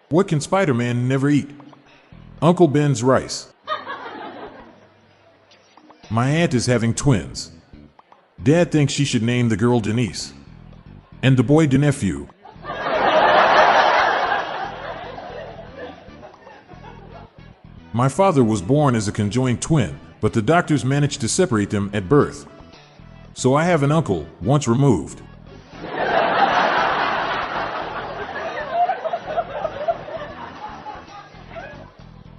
What can Spider-Man never eat? Uncle Ben's rice. My aunt is having twins. Dad thinks she should name the girl Denise and the boy Denephew. My father was born as a conjoined twin, but the doctors managed to separate them at birth. So I have an uncle, once removed.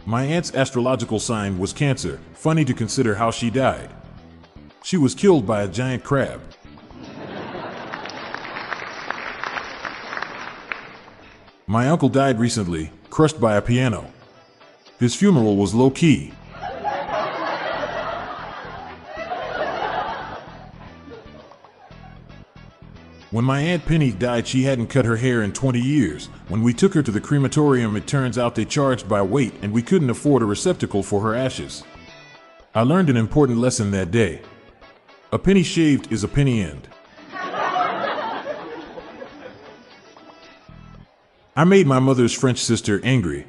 My aunt's astrological sign was Cancer. Funny to consider how she died. She was killed by a giant crab. My uncle died recently, crushed by a piano. His funeral was low-key. When my Aunt Penny died, she hadn't cut her hair in 20 years. When we took her to the crematorium, it turns out they charged by weight and we couldn't afford a receptacle for her ashes. I learned an important lesson that day. A penny shaved is a penny end. I made my mother's French sister angry.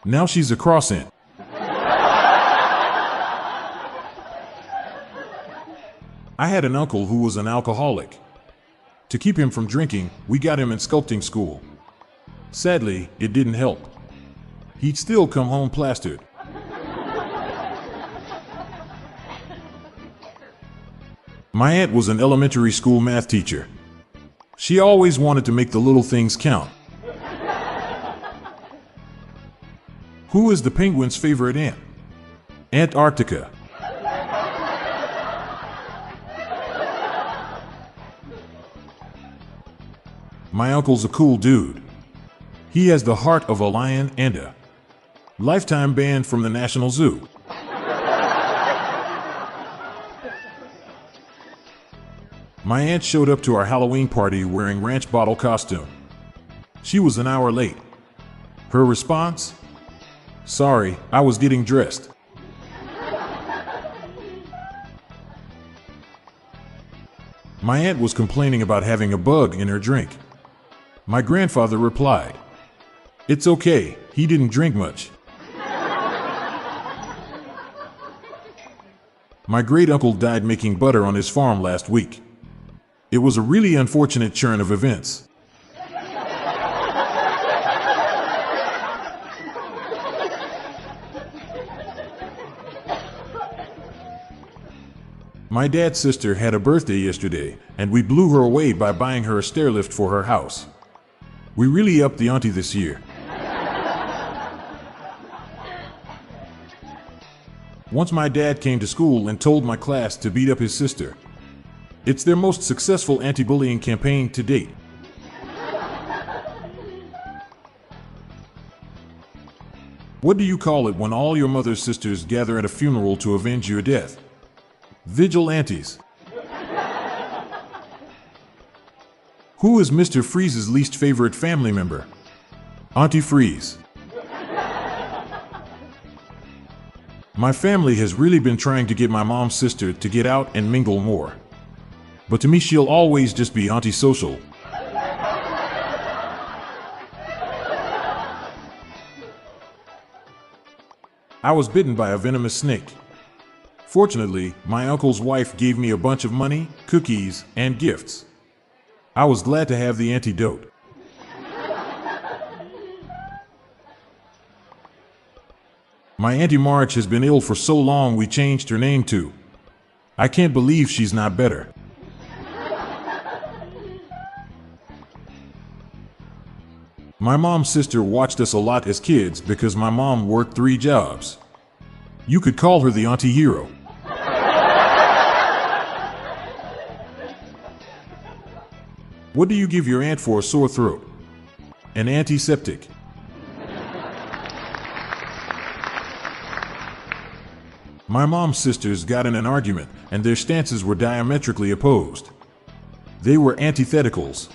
Now she's a cross-ent. I had an uncle who was an alcoholic. To keep him from drinking, we got him in sculpting school. Sadly, it didn't help. He'd still come home plastered. My aunt was an elementary school math teacher. She always wanted to make the little things count. Who is the penguin's favorite ant? Antarctica. My uncle's a cool dude. He has the heart of a lion and a lifetime ban from the National Zoo. My aunt showed up to our Halloween party wearing ranch bottle costume. She was an hour late. Her response? Sorry, I was getting dressed. My aunt was complaining about having a bug in her drink. My grandfather replied, "It's okay, he didn't drink much." My great-uncle died making butter on his farm last week. It was a really unfortunate turn of events. My dad's sister had a birthday yesterday, and we blew her away by buying her a stair lift for her house. We really upped the auntie this year. Once my dad came to school and told my class to beat up his sister. It's their most successful anti-bullying campaign to date. What do you call it when all your mother's sisters gather at a funeral to avenge your death? Vigilantes. Who is Mr. Freeze's least favorite family member? Auntie Freeze. My family has really been trying to get my mom's sister to get out and mingle more. But to me, she'll always just be Auntie Social. I was bitten by a venomous snake. Fortunately, my uncle's wife gave me a bunch of money, cookies, and gifts. I was glad to have the antidote. My Auntie Marge has been ill for so long we changed her name to. I can't believe she's not better. My mom's sister watched us a lot as kids because my mom worked 3 jobs. You could call her the auntie hero. What do you give your aunt for a sore throat? An antiseptic. My mom's sisters got in an argument, and their stances were diametrically opposed. They were antitheticals.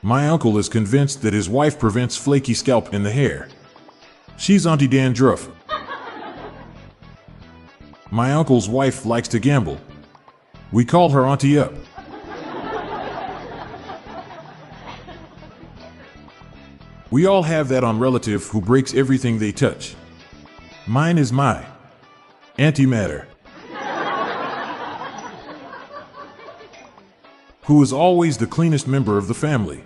My uncle is convinced that his wife prevents flaky scalp in the hair. She's Auntie Dandruff. My uncle's wife likes to gamble. We call her Auntie Up. We all have that on relative who breaks everything they touch. Mine is my antimatter, who is always the cleanest member of the family.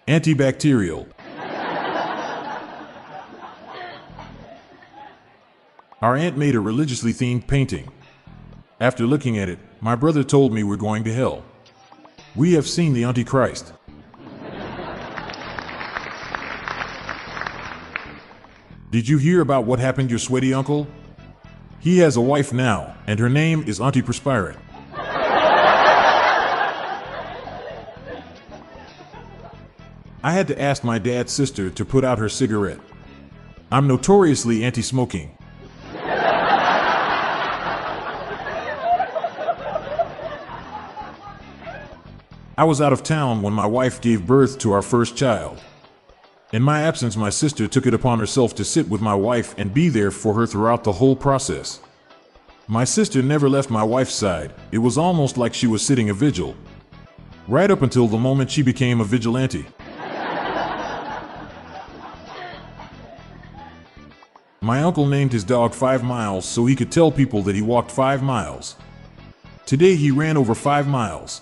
Antibacterial. Our aunt made a religiously themed painting. After looking at it, my brother told me we're going to hell. We have seen the Antichrist. Did you hear about what happened to your sweaty uncle? He has a wife now, and her name is Antiperspirant. I had to ask my dad's sister to put out her cigarette. I'm notoriously anti-smoking. I was out of town when my wife gave birth to our first child. In my absence, my sister took it upon herself to sit with my wife and be there for her throughout the whole process. My sister never left my wife's side. It was almost like she was sitting a vigil. Right up until the moment she became a vigilante. My uncle named his dog 5 Miles so he could tell people that he walked 5 miles. Today he ran over 5 miles.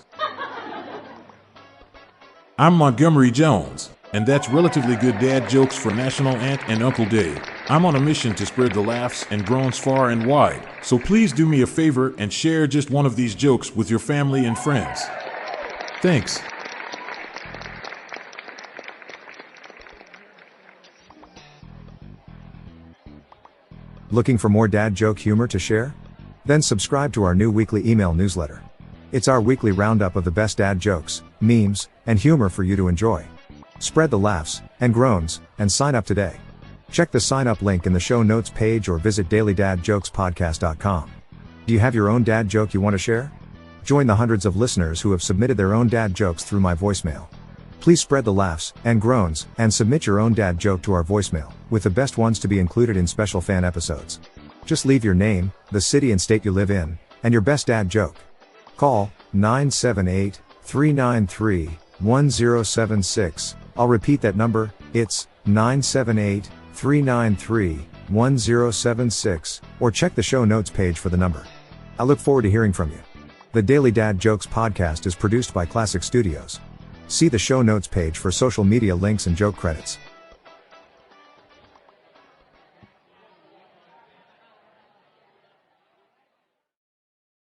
I'm Montgomery Jones, and that's relatively good dad jokes for National Aunt and Uncle Day. I'm on a mission to spread the laughs and groans far and wide, so please do me a favor and share just one of these jokes with your family and friends. Thanks. Looking for more dad joke humor to share? Then subscribe to our new weekly email newsletter. It's our weekly roundup of the best dad jokes, memes, and humor for you to enjoy. Spread the laughs and groans, and sign up today. Check the sign up link in the show notes page or visit dailydadjokespodcast.com. Do you have your own dad joke you want to share? Join the hundreds of listeners who have submitted their own dad jokes through my voicemail. Please spread the laughs and groans and submit your own dad joke to our voicemail, with the best ones to be included in special fan episodes. Just leave your name, the city and state you live in, and your best dad joke. Call 978-393-1076. I'll repeat that number, it's 978-393-1076, or check the show notes page for the number. I look forward to hearing from you. The Daily Dad Jokes podcast is produced by Classic Studios. See the show notes page for social media links and joke credits.